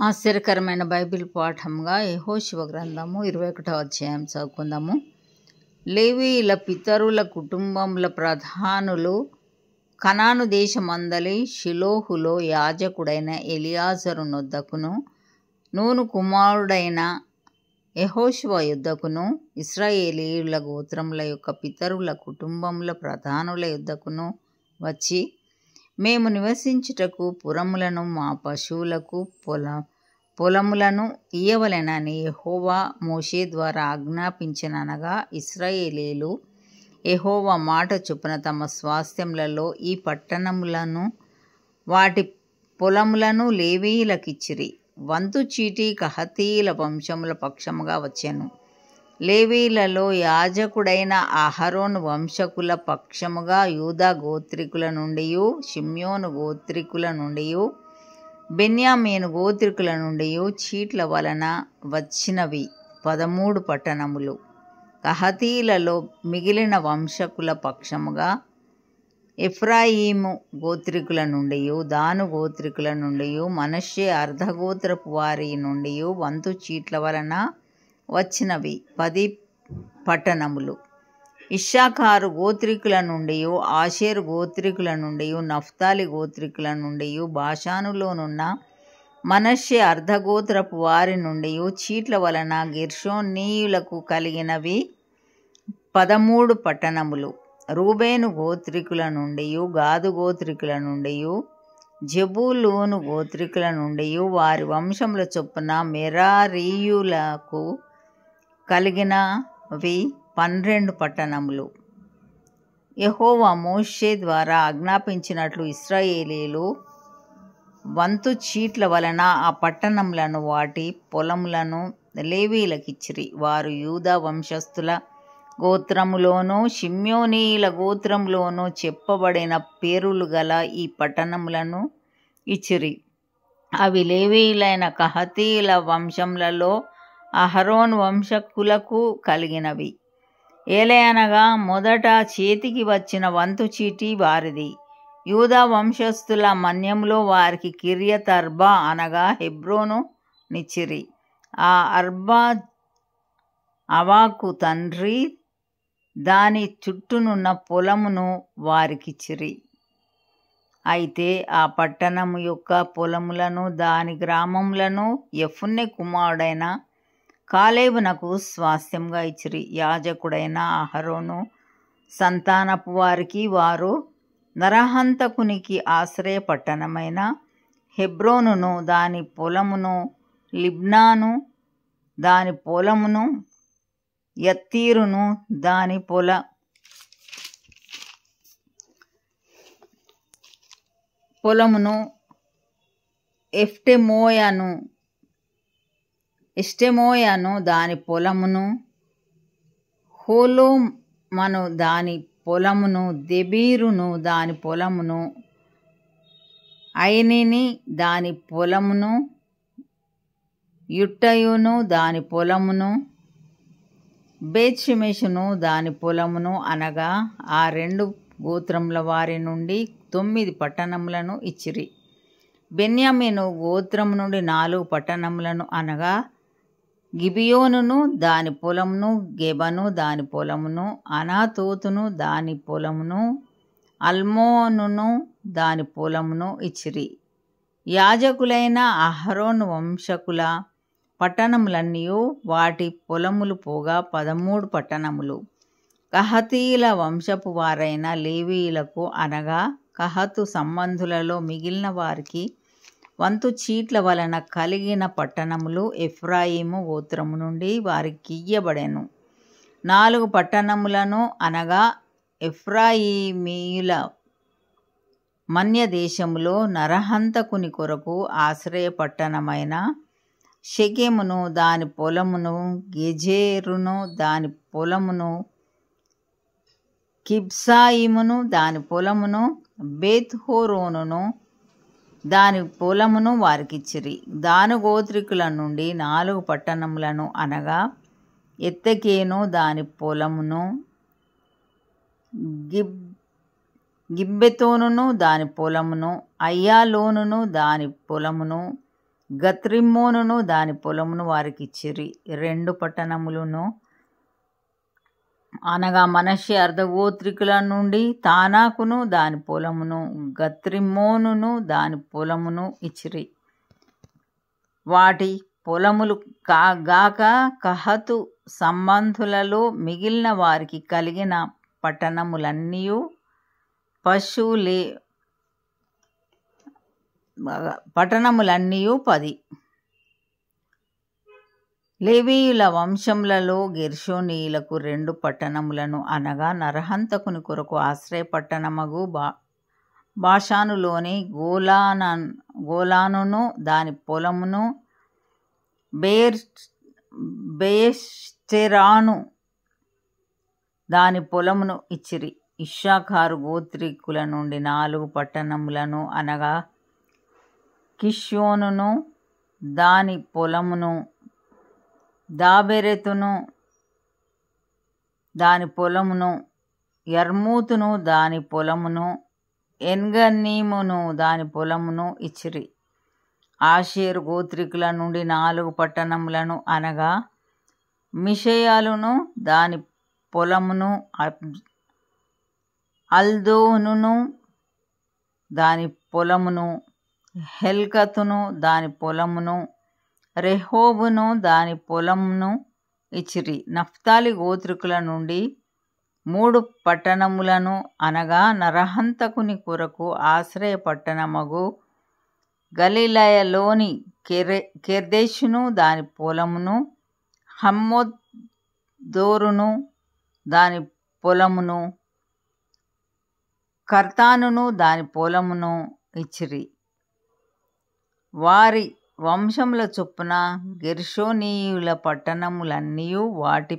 ఆశ్చర్యకరమైన బైబిల్ పాఠంగా యెహోషువ గ్రంథము 21వ అధ్యాయం చదువుకుందాము. లేవీయుల పితరుల కుటుంబముల ప్రధానులు కనాను దేశమందలి షిలోహులో యాజకుడైన ఎలియాజరు నొద్దకును, నూను కుమారుడైన యెహోషువ యుద్ధకును, ఇశ్రాయేలీయుల గోత్రముల యొక్క పితరుల కుటుంబముల ప్రధానుల యుద్ధకును వచ్చి, మేము నివసించుటకు పురములను మా పశువులకు పొలములను ఇయ్యవలెనని యెహోవా మోషే ద్వారా ఆజ్ఞాపించిననగా, ఇశ్రాయేలీయులు యెహోవా మాట చొప్పున తమ స్వాస్థ్యములలో ఈ పట్టణములను వాటి పొలములను లేవీయులకిచ్చిరి. వంతు చీటి కహాతీయుల వంశముల పక్షముగా వచ్చెను. లేవీయులలో యాజకుడైన అహరోను వంశకుల పక్షముగా యూదా గోత్రికుల నుండియు, షిమ్యోను గోత్రికుల నుండియు, బెన్యామీను గోత్రికుల నుండియు చీట్ల వలన వచ్చినవి 13 పట్టణములు. కహాతీయులలో మిగిలిన వంశకుల పక్షముగా ఎఫ్రాయిము గోత్రికుల నుండియు, దాను గోత్రికుల నుండియు, మనష్షే అర్ధగోత్రపు వారి నుండియు వంతు చీట్ల వలన వచ్చినవి 10 పట్టణములు. ఇశ్శాఖారు గోత్రికుల నుండియు, ఆషేరు గోత్రికుల నుండియు, నఫ్తాలి గోత్రికుల నుండియు, బాషానులోనున్న మనష్షే అర్ధగోత్రపు వారి నుండియు చీట్ల వలన గెర్షోనీయులకు కలిగినవి 13 పట్టణములు. రూబేను గోత్రికుల నుండియు, గాదు గోత్రికుల నుండియు, జెబూలూను గోత్రికుల నుండియు వారి వంశముల చొప్పున మెరారీయులకు కలిగినవి 12 పట్టణములు. యెహోవా మోషే ద్వారా ఆజ్ఞాపించినట్లు ఇశ్రాయేలీయులు వంతు చీట్ల వలన ఆ పట్టణములను వాటి పొలములను లేవీయులకిచ్చిరి. వారు యూదా వంశస్థుల గోత్రములోను, షిమ్యోనీయుల గోత్రములోను చెప్పబడిన పేరులు గల ఈ పట్టణములను ఇచ్చిరి. అవి లేవీయులైన కహాతీయుల వంశములలో అహరోను వంశకులకు కలిగినవి. ఏలయనగా మొదట చేతికి వచ్చిన వంతు చీటి వారిది. యూదా వంశస్థుల మన్యములో వారికి కిర్యత్ అర్బా అనగా హెబ్రోను నిచ్చిరి. ఆ అర్బా అవాకు తండ్రి. దాని చుట్టూనున్న పొలమును వారికిచ్చిరి. అయితే ఆ పట్టణము యొక్క పొలములను దాని గ్రామములను యెఫున్నె కుమారుడైన కాలేబునకు స్వాస్థ్యంగా ఇచ్చిరి. యాజకుడైన అహరోను సంతానపు వారికి వారు నరహంతకునికి ఆశ్రయ పట్టణమైన హెబ్రోనును దాని పొలమును, లిబ్నాను దాని పొలమును, యత్తీరును దాని పొలమును, ఎష్టెమోయను దాని పొలమును, హోలోమను దాని పొలమును, దెబీరును దాని పొలమును, ఐనిని దాని పొలమును, యుట్టయును దాని పొలమును, బేత్షెమెషును దాని పొలమును అనగా ఆ 2 గోత్రముల వారి నుండి 9 పట్టణములను ఇచ్చిరి. బెన్యామీను గోత్రము నుండి 4 పట్టణములను అనగా గిబియోనును దాని పొలమును, గెబను దాని పొలమును, అనాతోతును దాని పొలమును, అల్మోనును దాని పొలమును ఇచ్చిరి. యాజకులైన అహరోను వంశకుల పట్టణములన్నీయు వాటి పొలములు పోగా 13 పట్టణములు. కహాతీయుల వంశపు వారైన లేవీయులకు అనగా కహాతు సంబంధులలో మిగిలిన వారికి వంతు చీట్ల వలన కలిగిన పట్టణములు ఎఫ్రాయిము గోత్రము నుండి వారికియ్యబడెను. 4 పట్టణములను అనగా ఎఫ్రాయిమీయుల మన్య దేశములో నరహంతకుని కొరకు ఆశ్రయ పట్టణమైన షెకెమును దాని పొలమును, గెజెరును దాని పొలమును, కిబ్సాయిమును దాని పొలమును, బేత్‌హోరోనును దాని పొలమును వారికిచ్చిరి. దాను గోత్రికుల నుండి 4 పట్టణములను అనగా ఎత్తెకేను దాని పొలమును, గిబ్బెతోనును దాని పొలమును, అయ్యాలోనును దాని పొలమును, గత్రిమ్మోనును దాని పొలమును వారికిచ్చిరి. 2 పట్టణములను అనగా మనష్షే అర్ధగోత్రికుల నుండి తానాకును దాని పొలమును, గత్రిమ్మోనును దాని పొలమును ఇచ్చిరి. వాటి పొలములు గాక కహతు సంబంధులలో మిగిలిన వారికి కలిగిన పట్టణములన్నీయు పట్టణములన్నీయు 10. లేవీయుల వంశములలో గెర్షోనీయులకు 2 పట్టణములను అనగా నరహంతకుని కొరకు ఆశ్రయపట్టణమగు బాషానులోని గోలానును దాని పొలమును, బెయేష్టెరాను దాని పొలమును ఇచ్చిరి. ఇశ్శాఖారు గోత్రికుల నుండి 4 పట్టణములను అనగా కిష్యోనును దాని పొలమును, దాబెరెతును దాని పొలమును, యర్మూతును దాని పొలమును, ఎన్గన్నీమును దాని పొలమును ఇచ్చిరి. ఆషేరు గోత్రికుల నుండి 4 పట్టణములను అనగా మిషయాలును దాని పొలమును, అల్దోనును దాని పొలమును, హెల్కతును దాని పొలమును, రెహోబును దాని పొలమును ఇచ్చిరి. నఫ్తాలి గోత్రికుల నుండి 3 పట్టణములను అనగా నరహంతకుని కొరకు ఆశ్రయ పట్టణమగు గలిలయలోని కెర్దేషును దాని పొలమును, హమ్మోదోరును దాని పొలమును, కర్తానును దాని పొలమును ఇచ్చిరి. వారి వంశముల చొప్పున గెర్షోనీయుల పట్టణములన్నీయు వాటి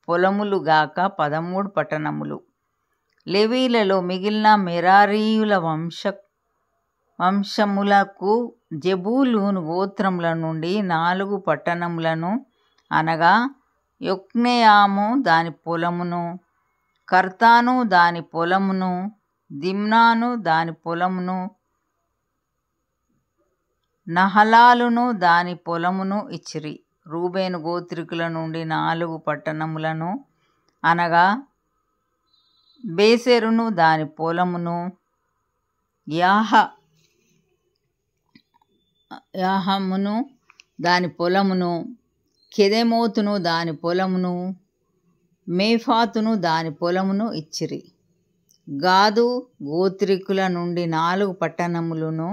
పొలములు గాక 13 పట్టణములు. లేవీయులలో మిగిలిన మెరారీయుల వంశములకు జెబూలూను గోత్రముల నుండి 4 పట్టణములను అనగా యొక్నెయాము దాని పొలమును, కర్తాను దాని పొలమును, దిమ్నాను దాని పొలమును, నహలాలును దాని పొలమును ఇచ్చిరి. రూబేను గోత్రికుల నుండి 4 పట్టణములను అనగా బేసెరును దాని పొలమును, యాహమును దాని పొలమును, కెదెమోతును దాని పొలమును, మేఫాతును దాని పొలమును ఇచ్చిరి. గాదు గోత్రికుల నుండి 4 పట్టణములను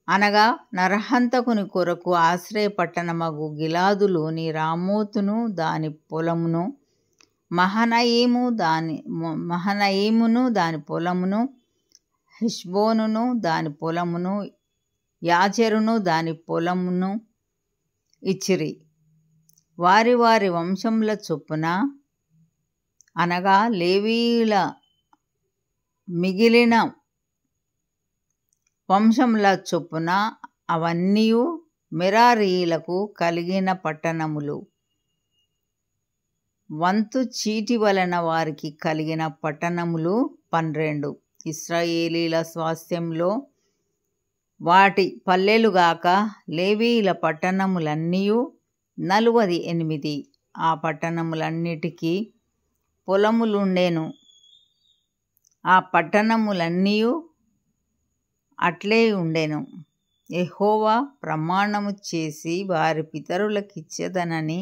అనగా నరహంతకుని కొరకు ఆశ్రయ పట్టణమగు గిలాదులోని రామోతును దాని పొలమును, మహనయీమును దాని పొలమును, హెష్బోనును దాని పొలమును, యాజెరును దాని పొలమును ఇచ్చిరి. వారి వారి వంశముల చొప్పున అనగా లేవీయుల మిగిలిన వంశముల చొప్పున అవన్నీయు మెరారీయులకు కలిగిన పట్టణములు. వంతు చీటి వలన వారికి కలిగిన పట్టణములు 12. ఇశ్రాయేలీల స్వాస్థ్యంలో వాటి పల్లెలుగాక లేవీయుల పట్టణములన్నీయు 48. ఆ పట్టణములన్నిటికీ పొలములుండెను. ఆ పట్టణములన్నీయు అట్లే ఉండెను. యెహోవా ప్రమాణము చేసి వారి పితరులకిచ్చెదనని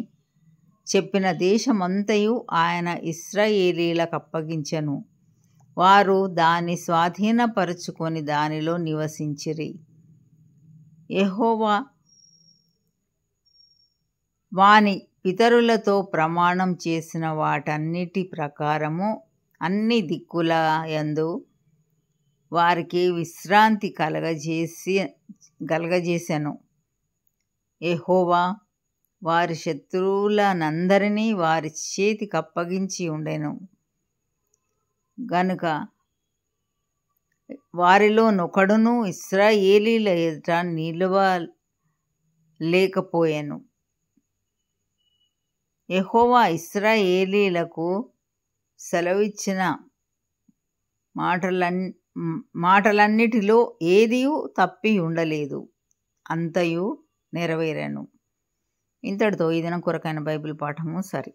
చెప్పిన దేశమంతయు ఆయన ఇశ్రాయేలీలకప్పగించెను. వారు దాన్ని స్వాధీనపరచుకొని దానిలో నివసించిరి. యెహోవా వాని పితరులతో ప్రమాణం చేసిన వాటన్నిటి ప్రకారము అన్ని దిక్కుల యందు వారికి విశ్రాంతి కలగజేసెను. యెహోవా వారి శత్రువులనందరినీ వారి చేతికప్పగించి ఉండెను గనుక వారిలో నొకడును ఇశ్రాయేలీల ఎదుట నిలువలేకపోయెను. యెహోవా ఇశ్రాయేలీలకు సెలవిచ్చిన మాటలన్నిటిలో ఏదియూ తప్పి ఉండలేదు. అంతయు నెరవేరెను. ఇంతటితో ఈ దినం కొరకైన బైబిల్ పాఠము సరి.